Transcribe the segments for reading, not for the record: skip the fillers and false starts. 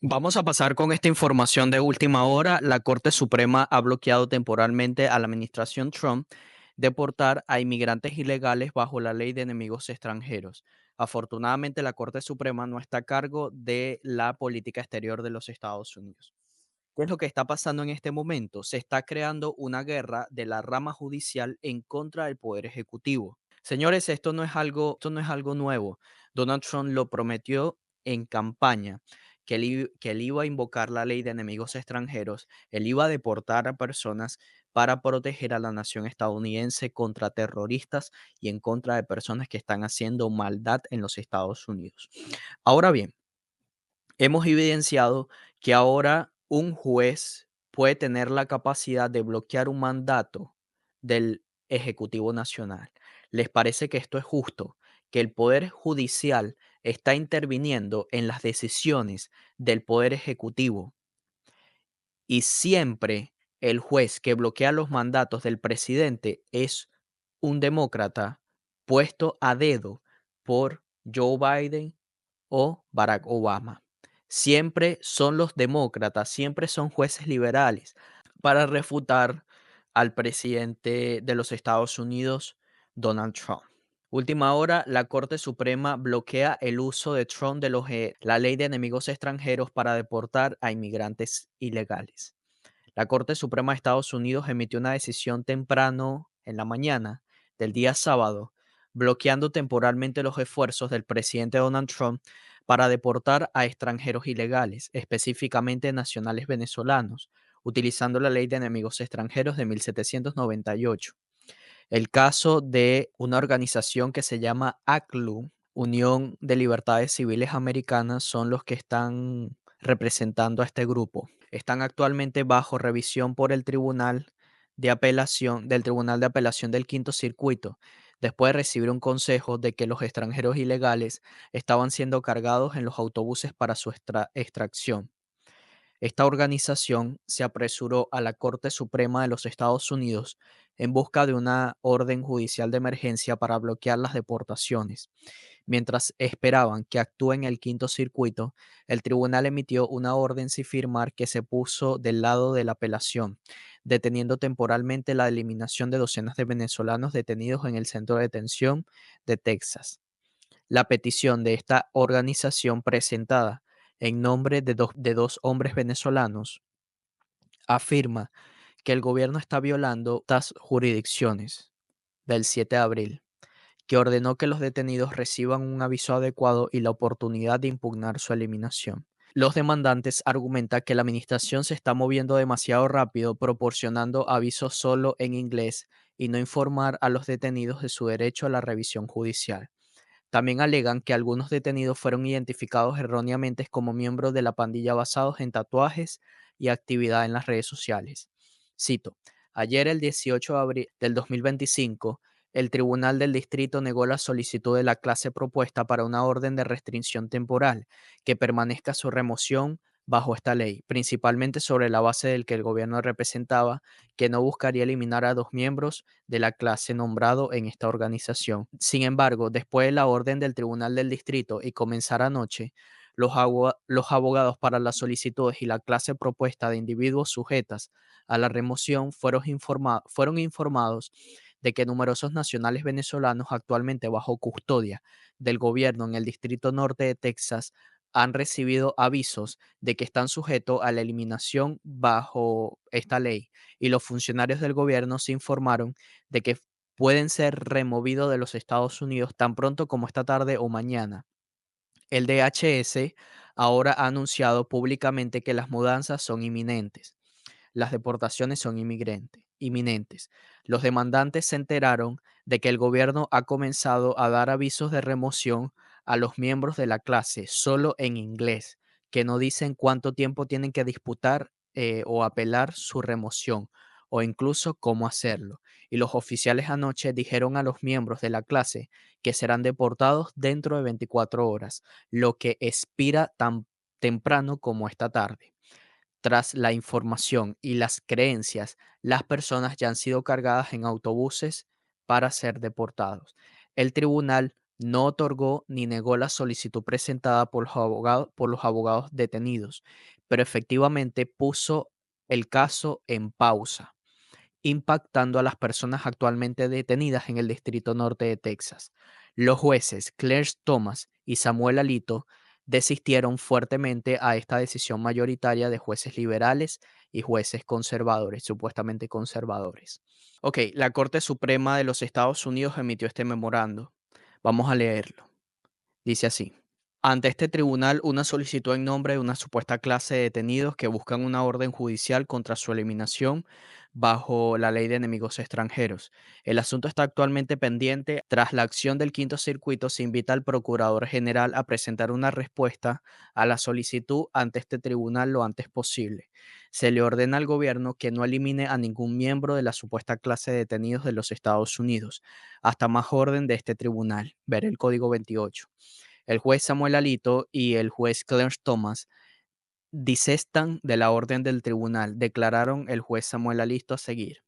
Vamos a pasar con esta información de última hora. La Corte Suprema ha bloqueado temporalmente a la administración Trump deportar a inmigrantes ilegales bajo la ley de enemigos extranjeros. Afortunadamente, la Corte Suprema no está a cargo de la política exterior de los Estados Unidos. ¿Qué es lo que está pasando en este momento? Se está creando una guerra de la rama judicial en contra del Poder Ejecutivo. Señores, esto no es algo nuevo. Donald Trump lo prometió en campaña, que él iba a invocar la ley de enemigos extranjeros, él iba a deportar a personas para proteger a la nación estadounidense contra terroristas y en contra de personas que están haciendo maldad en los Estados Unidos. Ahora bien, hemos evidenciado que ahora un juez puede tener la capacidad de bloquear un mandato del Ejecutivo Nacional. ¿Les parece que esto es justo? Que el Poder Judicial está interviniendo en las decisiones del Poder Ejecutivo y siempre el juez que bloquea los mandatos del presidente es un demócrata puesto a dedo por Joe Biden o Barack Obama. Siempre son los demócratas, siempre son jueces liberales para refutar al presidente de los Estados Unidos, Donald Trump. Última hora, la Corte Suprema bloquea el uso de Trump de la ley de enemigos extranjeros para deportar a inmigrantes ilegales. La Corte Suprema de Estados Unidos emitió una decisión temprano en la mañana del día sábado, bloqueando temporalmente los esfuerzos del presidente Donald Trump para deportar a extranjeros ilegales, específicamente nacionales venezolanos, utilizando la ley de enemigos extranjeros de 1798. El caso de una organización que se llama ACLU, Unión de Libertades Civiles Americanas, son los que están representando a este grupo. Están actualmente bajo revisión por el Tribunal de Apelación del Quinto Circuito, después de recibir un consejo de que los extranjeros ilegales estaban siendo cargados en los autobuses para su extracción. Esta organización se apresuró a la Corte Suprema de los Estados Unidos en busca de una orden judicial de emergencia para bloquear las deportaciones. Mientras esperaban que actúe en el quinto circuito, el tribunal emitió una orden sin firmar que se puso del lado de la apelación, deteniendo temporalmente la eliminación de docenas de venezolanos detenidos en el centro de detención de Texas. La petición de esta organización presentada en nombre de dos hombres venezolanos afirma que el gobierno está violando estas jurisdicciones del 7 de abril, que ordenó que los detenidos reciban un aviso adecuado y la oportunidad de impugnar su eliminación. Los demandantes argumentan que la administración se está moviendo demasiado rápido, proporcionando avisos solo en inglés y no informar a los detenidos de su derecho a la revisión judicial. También alegan que algunos detenidos fueron identificados erróneamente como miembros de la pandilla basados en tatuajes y actividad en las redes sociales. Cito, ayer el 18 de abril del 2025, el Tribunal del Distrito negó la solicitud de la clase propuesta para una orden de restricción temporal que permanezca su remoción bajo esta ley, principalmente sobre la base del que el gobierno representaba que no buscaría eliminar a dos miembros de la clase nombrado en esta organización. Sin embargo, después de la orden del Tribunal del Distrito y comenzar anoche, los abogados para las solicitudes y la clase propuesta de individuos sujetas a la remoción fueron informados de que numerosos nacionales venezolanos actualmente bajo custodia del gobierno en el Distrito Norte de Texas han recibido avisos de que están sujetos a la eliminación bajo esta ley y los funcionarios del gobierno se informaron de que pueden ser removidos de los Estados Unidos tan pronto como esta tarde o mañana. El DHS ahora ha anunciado públicamente que las mudanzas son inminentes. Las deportaciones son inminentes. Los demandantes se enteraron de que el gobierno ha comenzado a dar avisos de remoción a los miembros de la clase solo en inglés, que no dicen cuánto tiempo tienen que disputar o apelar su remoción o incluso cómo hacerlo. Y los oficiales anoche dijeron a los miembros de la clase que serán deportados dentro de 24 horas, lo que expira tan temprano como esta tarde. Tras la información y las creencias, las personas ya han sido cargadas en autobuses para ser deportados. El tribunal no otorgó ni negó la solicitud presentada por los abogados detenidos, pero efectivamente puso el caso en pausa, impactando a las personas actualmente detenidas en el Distrito Norte de Texas. Los jueces Clarence Thomas y Samuel Alito desistieron fuertemente a esta decisión mayoritaria de jueces liberales y jueces conservadores, supuestamente conservadores. Ok, la Corte Suprema de los Estados Unidos emitió este memorando. Vamos a leerlo. Dice así. Ante este tribunal, una solicitud en nombre de una supuesta clase de detenidos que buscan una orden judicial contra su eliminación bajo la ley de enemigos extranjeros. El asunto está actualmente pendiente. Tras la acción del Quinto Circuito, se invita al Procurador General a presentar una respuesta a la solicitud ante este tribunal lo antes posible. Se le ordena al gobierno que no elimine a ningún miembro de la supuesta clase de detenidos de los Estados Unidos, hasta más orden de este tribunal. Ver el Código 28. El juez Samuel Alito y el juez Clarence Thomas disestan de la orden del tribunal, declararon el juez Samuel Alito a seguir.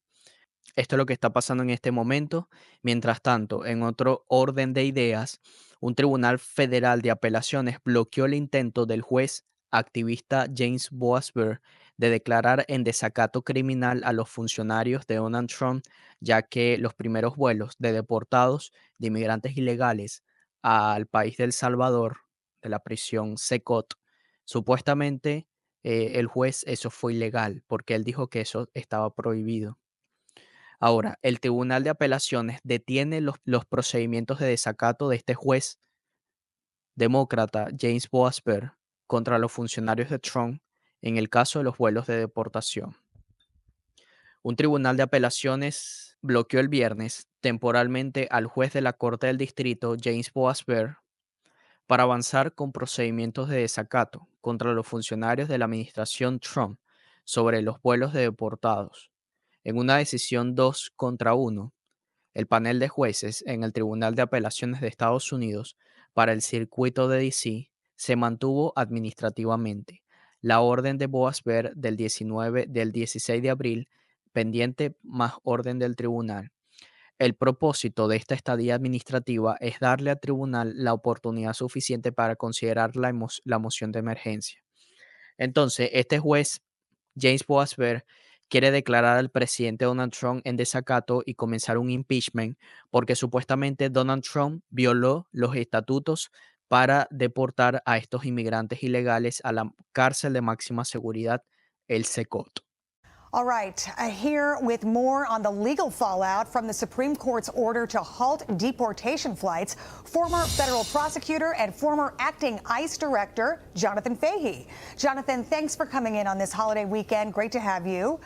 Esto es lo que está pasando en este momento. Mientras tanto, en otro orden de ideas, un tribunal federal de apelaciones bloqueó el intento del juez activista James Boasberg de declarar en desacato criminal a los funcionarios de Donald Trump, ya que los primeros vuelos de deportados de inmigrantes ilegales al país de El Salvador, de la prisión Secot, supuestamente el juez eso fue ilegal porque él dijo que eso estaba prohibido. Ahora, el Tribunal de Apelaciones detiene los procedimientos de desacato de este juez demócrata, James Boasberg, contra los funcionarios de Trump en el caso de los vuelos de deportación. Un tribunal de apelaciones bloqueó el viernes temporalmente al juez de la Corte del Distrito, James Boasberg, para avanzar con procedimientos de desacato contra los funcionarios de la administración Trump sobre los vuelos de deportados. En una decisión 2 contra 1, el panel de jueces en el Tribunal de Apelaciones de Estados Unidos para el circuito de DC se mantuvo administrativamente. La orden de Boasberg del 16 de abril, pendiente más orden del tribunal. El propósito de esta estadía administrativa es darle al tribunal la oportunidad suficiente para considerar la moción de emergencia. Entonces, este juez, James Boasberg, quiere declarar al presidente Donald Trump en desacato y comenzar un impeachment porque supuestamente Donald Trump violó los estatutos para deportar a estos inmigrantes ilegales a la cárcel de máxima seguridad, el Secot. All right, here with more on the legal fallout from the Supreme Court's order to halt deportation flights, former federal prosecutor and former acting ICE director, Jonathan Fahey. Jonathan, thanks for coming in on this holiday weekend. Great to have you.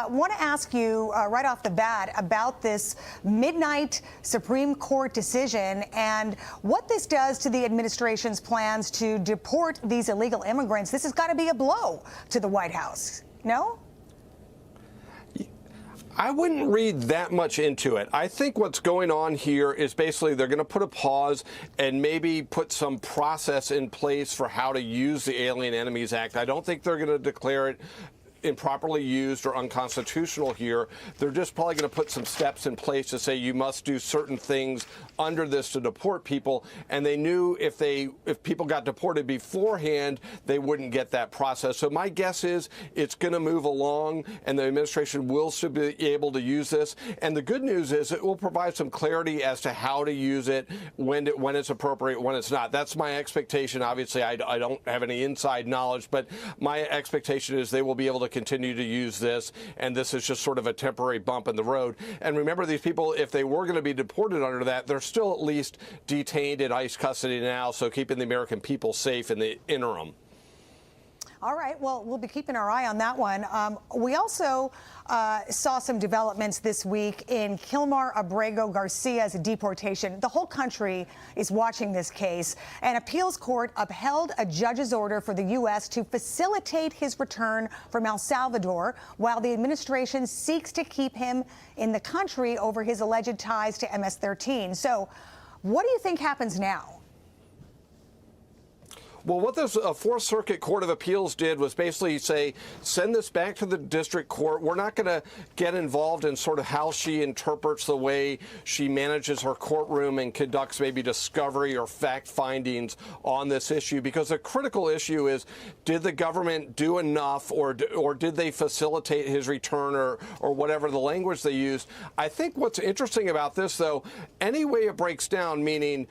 Want to ask you right off the bat about this midnight Supreme Court decision and what this does to the administration's plans to deport these illegal immigrants. This has got to be a blow to the White House, no? I wouldn't read that much into it. I think what's going on here is basically they're going to put a pause and maybe put some process in place for how to use the Alien Enemies Act. I don't think they're going to declare it improperly used or unconstitutional here. They're just probably going to put some steps in place to say you must do certain things under this to deport people. And they knew if people got deported beforehand, they wouldn't get that process. So my guess is it's going to move along and the administration will still be able to use this. And the good news is it will provide some clarity as to how to use it, when it's appropriate, when it's not. That's my expectation. Obviously, I don't have any inside knowledge, but my expectation is they will be able to continue to use this, and this is just sort of a temporary bump in the road. And remember, these people, if they were going to be deported under that, they're still at least detained in ICE custody now, so keeping the American people safe in the interim. All right, well, we'll be keeping our eye on that one. We also saw some developments this week in Kilmar Abrego Garcia's deportation. The whole country is watching this case. An appeals court upheld a judge's order for the U.S. to facilitate his return from El Salvador while the administration seeks to keep him in the country over his alleged ties to MS-13. So what do you think happens now? Well, what this Fourth Circuit Court of Appeals did was basically say, send this back to the district court. We're not going to get involved in sort of how she interprets the way she manages her courtroom and conducts maybe discovery or fact findings on this issue, because the critical issue is, did the government do enough, or did they facilitate his return, or whatever the language they used. I think what's interesting about this, though, any way it breaks down, meaning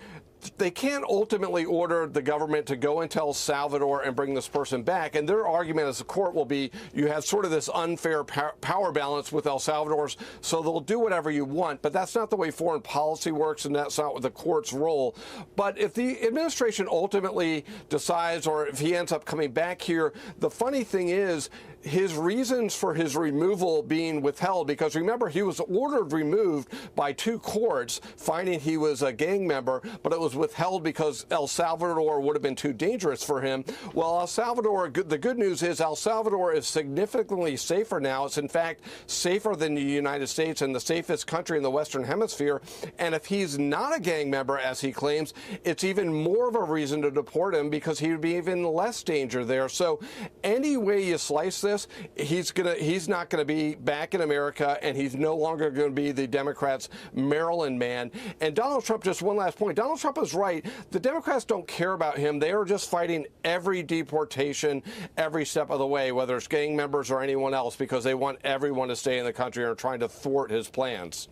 they can't ultimately order the government to go into El Salvador and bring this person back. And their argument as a court will be, you have sort of this unfair power balance with El Salvador's, so they'll do whatever you want. But that's not the way foreign policy works, and that's not what the court's role. But if the administration ultimately decides, or if he ends up coming back here, the funny thing is, his reasons for his removal being withheld, because remember, he was ordered removed by 2 courts finding he was a gang member, but it was withheld because El Salvador would have been too dangerous for him. Well, El Salvador, the good news is El Salvador is significantly safer now. It's in fact safer than the United States and the safest country in the Western Hemisphere. And if he's not a gang member, as he claims, it's even more of a reason to deport him, because he would be even less danger there. So any way you slice this, he's not gonna be back in America, and he's no longer going to be the Democrats' Maryland man. And Donald Trump, just one last point, Donald Trump is right. The Democrats don't care about him. They are just fighting every deportation every step of the way, whether it's gang members or anyone else, because they want everyone to stay in the country and are trying to thwart his plans.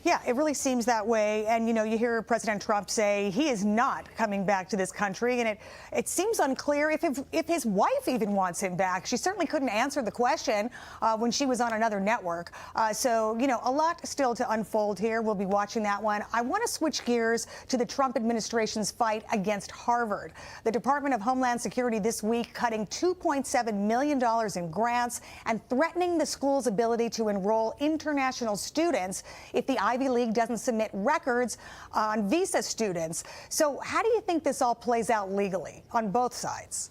Yeah, it really seems that way. And, you know, you hear President Trump say he is not coming back to this country. And it seems unclear if his wife even wants him back. She certainly couldn't answer the question when she was on another network. So, you know, a lot still to unfold here. We'll be watching that one. I want to switch gears to the Trump administration's fight against Harvard. The Department of Homeland Security this week cutting $2.7 million in grants and threatening the school's ability to enroll international students if the Ivy League doesn't submit records on visa students. So how do you think this all plays out legally on both sides?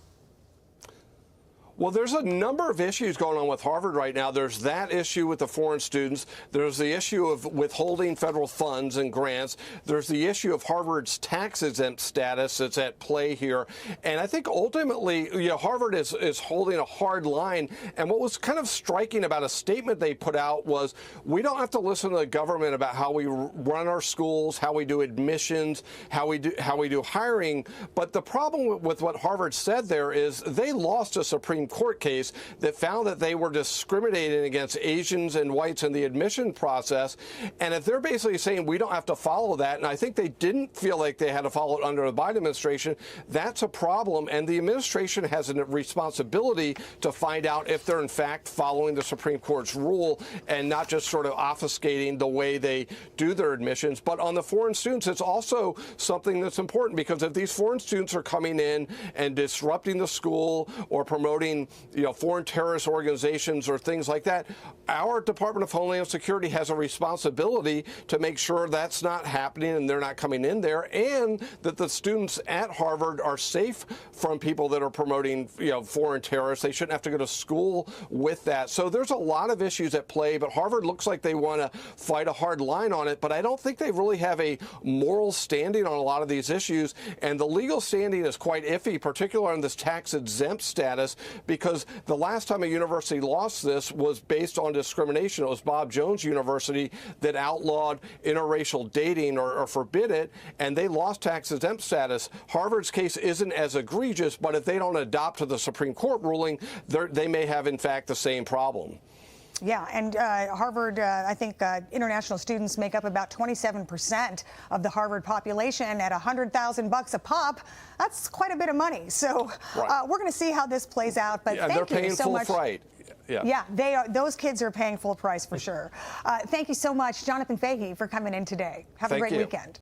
Well, there's a number of issues going on with Harvard right now. There's that issue with the foreign students. There's the issue of withholding federal funds and grants. There's the issue of Harvard's tax-exempt status that's at play here. And I think ultimately, you know, Harvard is holding a hard line. And what was kind of striking about a statement they put out was, we don't have to listen to the government about how we run our schools, how we do admissions, how we do hiring. But the problem with what Harvard said there is they lost a Supreme Court case that found that they were discriminating against Asians and whites in the admission process. And if they're basically saying we don't have to follow that, and I think they didn't feel like they had to follow it under the Biden administration, that's a problem. And the administration has a responsibility to find out if they're in fact following the Supreme Court's rule and not just sort of obfuscating the way they do their admissions. But on the foreign students, it's also something that's important, because if these foreign students are coming in and disrupting the school or promoting, you know, foreign terrorist organizations or things like that, our Department of Homeland Security has a responsibility to make sure that's not happening and they're not coming in there, and that the students at Harvard are safe from people that are promoting, you know, foreign terrorists. They shouldn't have to go to school with that. So there's a lot of issues at play, but Harvard looks like they want to fight a hard line on it, but I don't think they really have a moral standing on a lot of these issues. And the legal standing is quite iffy, particularly on this tax-exempt status, because the last time a university lost this was based on discrimination. It was Bob Jones University that outlawed interracial dating or forbid it, and they lost tax-exempt status. Harvard's case isn't as egregious, but if they don't adopt to the Supreme Court ruling, they may have, in fact, the same problem. Yeah, and Harvard, I think international students make up about 27% of the Harvard population at $100,000 a pop. That's quite a bit of money. So right. We're going to see how this plays out. But yeah, thank they're you paying so full much. Fright. Yeah. Yeah, they are. Those kids are paying full price for sure. Thank you so much, Jonathan Fahey, for coming in today. Have a great weekend.